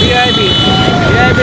VIP